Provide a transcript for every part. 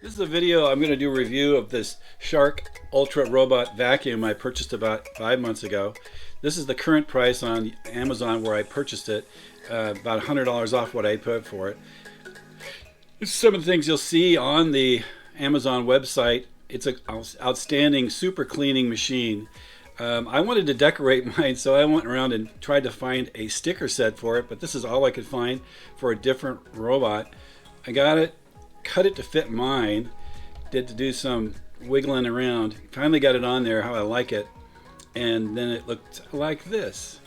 This is a video I'm going to do a review of this Shark Ultra Robot Vacuum I purchased about 5 months ago. This is the current price on Amazon where I purchased it, about $100 off what I paid for it. This is some of the things you'll see on the Amazon website. It's an outstanding super cleaning machine. I wanted to decorate mine, so I went around and tried to find a sticker set for it, but this is all I could find for a different robot. I got it, cut it to fit mine, did to do some wiggling around, finally got it on there how I like it, and then it looked like this.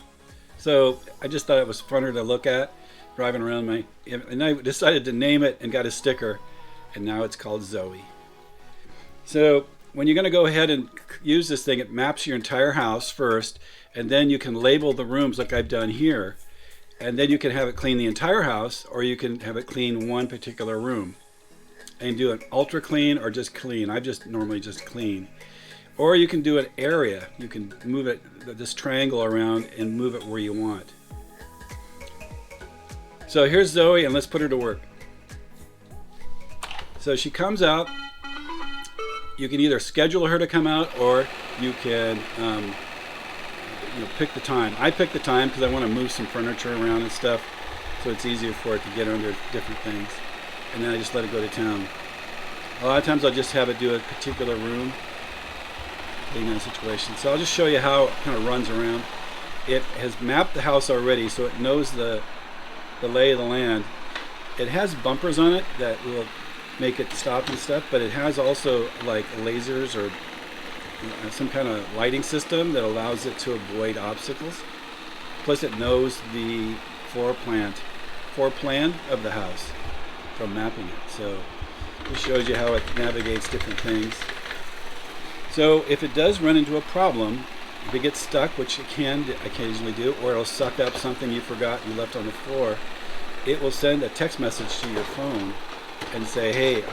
So I just thought it was funner to look at driving around and I decided to name it and got a sticker, and now it's called Zoe. So when you're going to go ahead and use this thing, it maps your entire house first, and then you can label the rooms like I've done here, and then you can have it clean the entire house, or you can have it clean one particular room and do an ultra clean or just clean. I just normally just clean. Or you can do an area. You can move it, this triangle around, and move it where you want. So here's Zoe, and let's put her to work. So she comes out. You can either schedule her to come out, or you can pick the time. I pick the time because I want to move some furniture around and stuff, so it's easier for it to get under different things. And then I just let it go to town. A lot of times I'll just have it do a particular room, depending on the situation. So I'll just show you how it kind of runs around. It has mapped the house already, so it knows the lay of the land. It has bumpers on it that will make it stop and stuff, but it has also like lasers or some kind of lighting system that allows it to avoid obstacles. Plus it knows the floor plan of the house from mapping it. So it shows you how it navigates different things. So if it does run into a problem, if it gets stuck, which it can occasionally do, or it'll suck up something you forgot you left on the floor, it will send a text message to your phone and say, hey,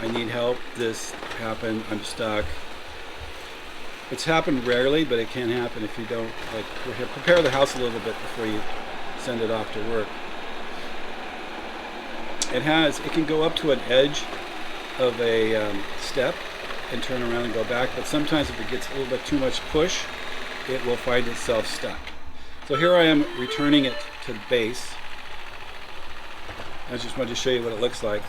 I need help, this happened, I'm stuck. It's happened rarely, but it can happen if you don't prepare the house a little bit before you send it off to work. It can go up to an edge of a step and turn around and go back, but sometimes if it gets a little bit too much push, it will find itself stuck. So here I am returning it to the base. I just wanted to show you what it looks like.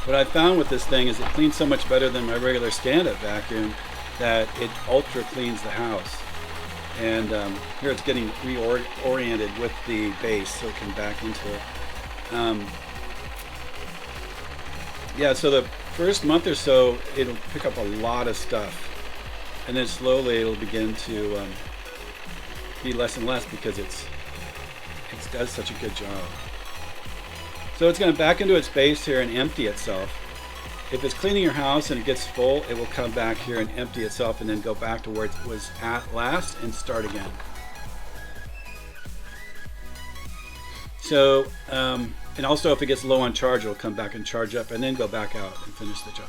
What I found with this thing is it cleans so much better than my regular stand-up vacuum that it ultra cleans the house. And here it's getting reoriented with the base so it can back into it. Yeah, so the first month or so it'll pick up a lot of stuff, and then slowly it'll begin to be less and less because it does such a good job. So it's going to back into its base here and empty itself. If it's cleaning your house and it gets full, it will come back here and empty itself and then go back to where it was at last and start again. So, and also if it gets low on charge, it'll come back and charge up and then go back out and finish the job.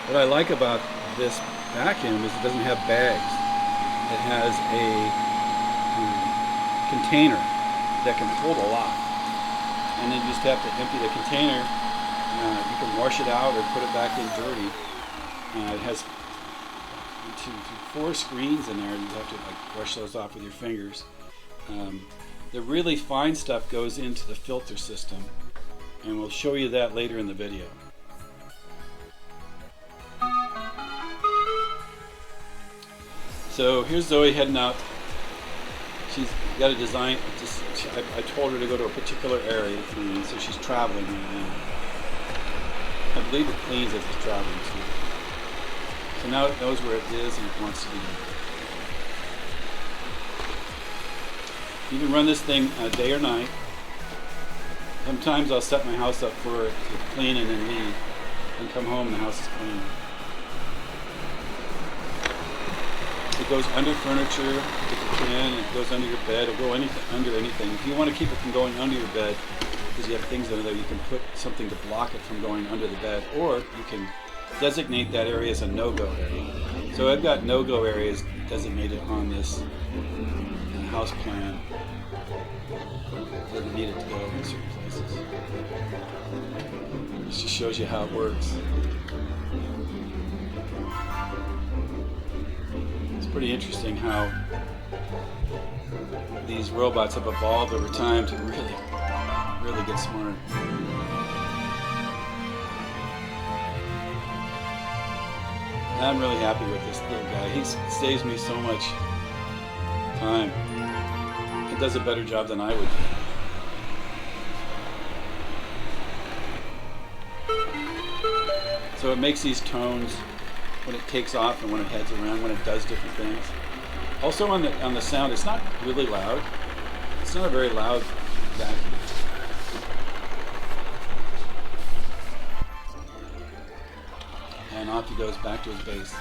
What I like about this vacuum is it doesn't have bags. It has a container that can hold a lot, and then you just have to empty the container. You can wash it out or put it back in dirty. It has 4 screens in there. You have to brush those off with your fingers. The really fine stuff goes into the filter system, and we'll show you that later in the video. So here's Zoe heading out. She's got a design. I told her to go to a particular area to clean, so she's traveling right now. I believe it cleans as it's traveling too. So now it knows where it is and it wants to be. You can run this thing day or night. Sometimes I'll set my house up for it to clean and then leave, and come home and the house is clean. It goes under furniture if you can. It goes under your bed. It'll go under anything. If you want to keep it from going under your bed, because you have things under there, you can put something to block it from going under the bed, or you can designate that area as a no-go area. So I've got no-go areas designated on this house plan. need it to go in certain places. This just shows you how it works. It's pretty interesting how these robots have evolved over time to really get smart. I'm really happy with this little guy. He saves me so much time. It does a better job than I would do. So it makes these tones when it takes off and when it heads around, when it does different things. Also on the sound, it's not really loud. It's not a very loud vacuum. And off he goes back to his base.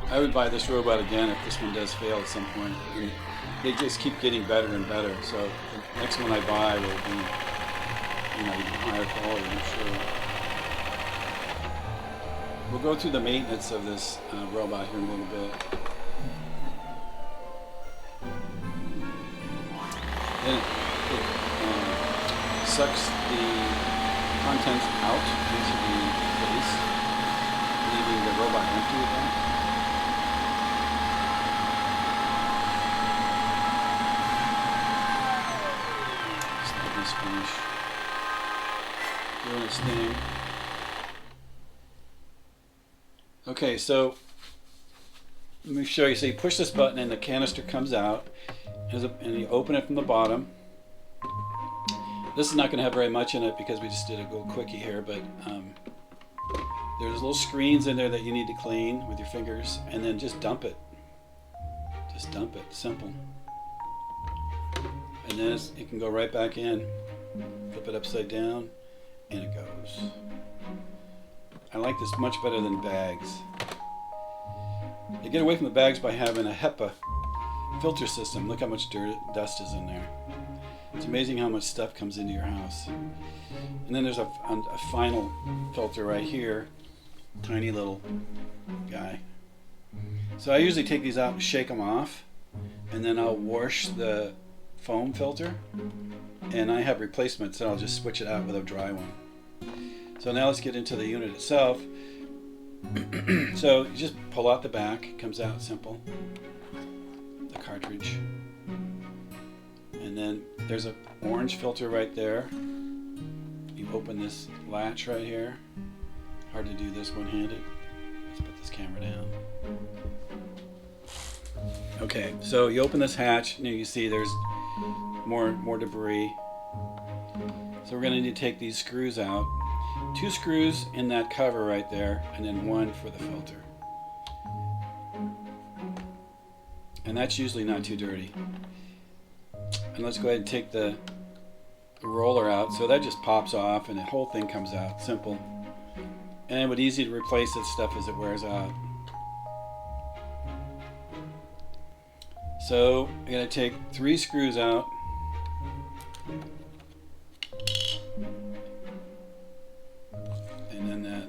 I would buy this robot again if this one does fail at some point. And they just keep getting better and better. So the next one I buy will be, even higher quality, I'm sure. We'll go through the maintenance of this robot here in a little bit. Then it sucks the contents out into the base, leaving the robot empty again. Just let this finish doing its thing. Okay, so let me show you. So you push this button and the canister comes out. And you open it from the bottom. This is not going to have very much in it because we just did a little quickie here, but there's little screens in there that you need to clean with your fingers, and then just dump it. Just dump it. Simple. And then it can go right back in. Flip it upside down, and it goes. I like this much better than bags. You get away from the bags by having a HEPA filter system. Look how much dust is in there. It's amazing how much stuff comes into your house. And then there's a final filter right here. Tiny little guy. So I usually take these out and shake them off, and then I'll wash the foam filter, and I have replacements, and I'll just switch it out with a dry one. So now let's get into the unit itself. So you just pull out the back. It comes out simple. The cartridge. And then there's an orange filter right there. You open this latch right here. Hard to do this one-handed. Let's put this camera down. Okay, so you open this hatch, and you see there's more debris. So we're going to need to take these screws out. 2 screws in that cover right there, and then 1 for the filter. And that's usually not too dirty. And let's go ahead and take the roller out. So that just pops off and the whole thing comes out. Simple. And it would be easy to replace this stuff as it wears out. So I'm going to take 3 screws out. And then that,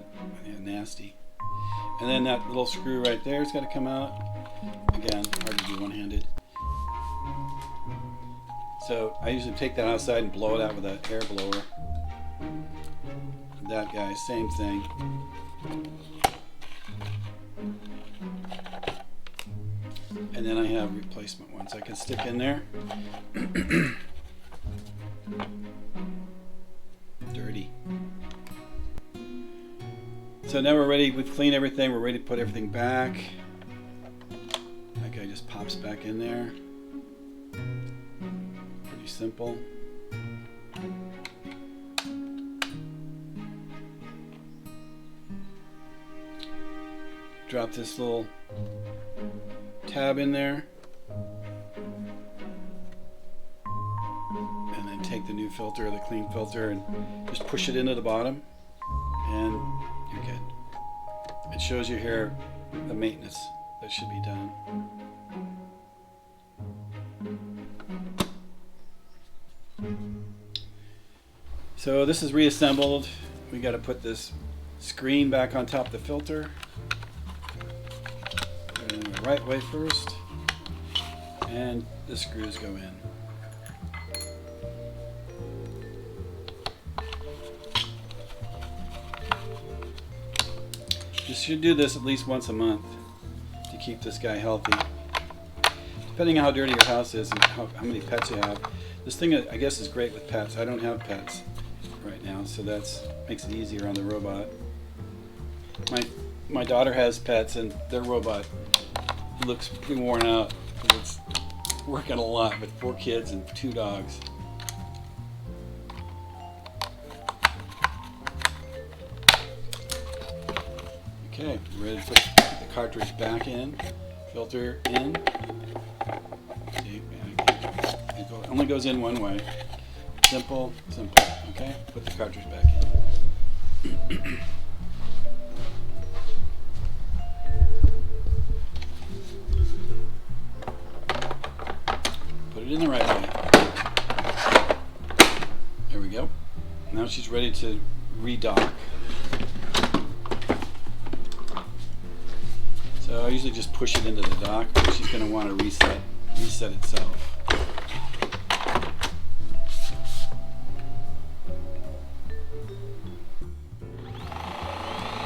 nasty. And then that little screw right there is got to come out. Again, hard to do one-handed. So I usually take that outside and blow it out with an air blower. That guy, same thing. And then I have replacement ones I can stick in there. Dirty. So now we're ready. We've cleaned everything. We're ready to put everything back. That guy just pops back in there. Pretty simple. Drop this little tab in there. And then take the new filter, the clean filter, and just push it into the bottom. And you're good. It shows you here the maintenance that should be done. So this is reassembled. We got to put this screen back on top of the filter. in the right way first, and the screws go in. You should do this at least once a month to keep this guy healthy. Depending on how dirty your house is and how many pets you have. This thing, I guess, is great with pets. I don't have pets right now, so that makes it easier on the robot. My daughter has pets, and their robot looks pretty worn out. It's working a lot with 4 kids and 2 dogs. Okay, ready to put the cartridge back in, filter in. See, it only goes in one way. Simple, simple. Okay, put the cartridge back in. Put it in the right way. There we go. Now she's ready to redock. So I usually just push it into the dock, but she's going to want to reset itself.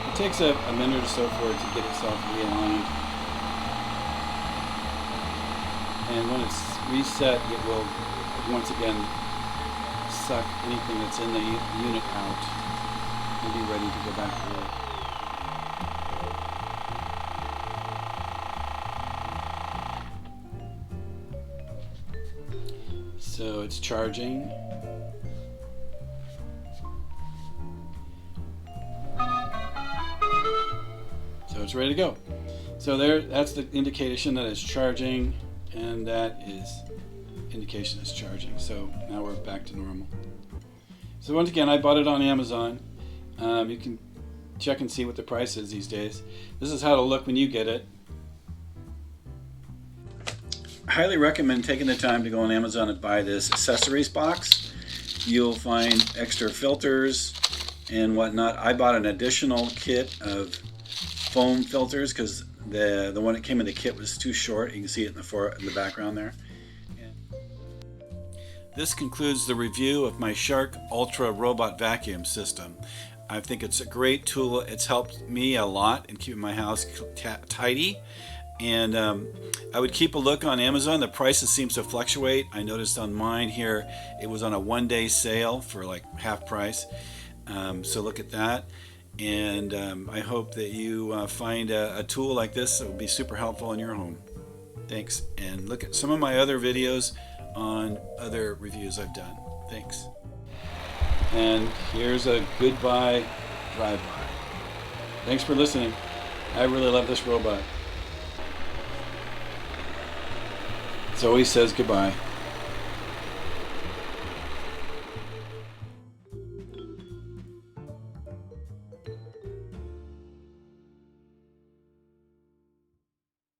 It takes a minute or so for it to get itself realigned. And when it's reset, it will once again suck anything that's in the unit out and be ready to go back to work. So it's charging. So it's ready to go. So that's the indication that it's charging, and that is indication it's charging. So now we're back to normal. So once again, I bought it on Amazon. You can check and see what the price is these days. This is how it'll look when you get it. I highly recommend taking the time to go on Amazon and buy this accessories box. You'll find extra filters and whatnot. I bought an additional kit of foam filters because the one that came in the kit was too short. You can see it in the background there. This concludes the review of my Shark Ultra Robot Vacuum System. I think it's a great tool. It's helped me a lot in keeping my house tidy. And I would keep a look on Amazon. The prices seems to fluctuate. I noticed on mine here it was on a one-day sale for like half price. So look at that. And I hope that you find a tool like this that will be super helpful in your home. Thanks. And look at some of my other videos on other reviews I've done. Thanks. And here's a goodbye drive-by. Thanks for listening. I really love this robot. Zoe says goodbye.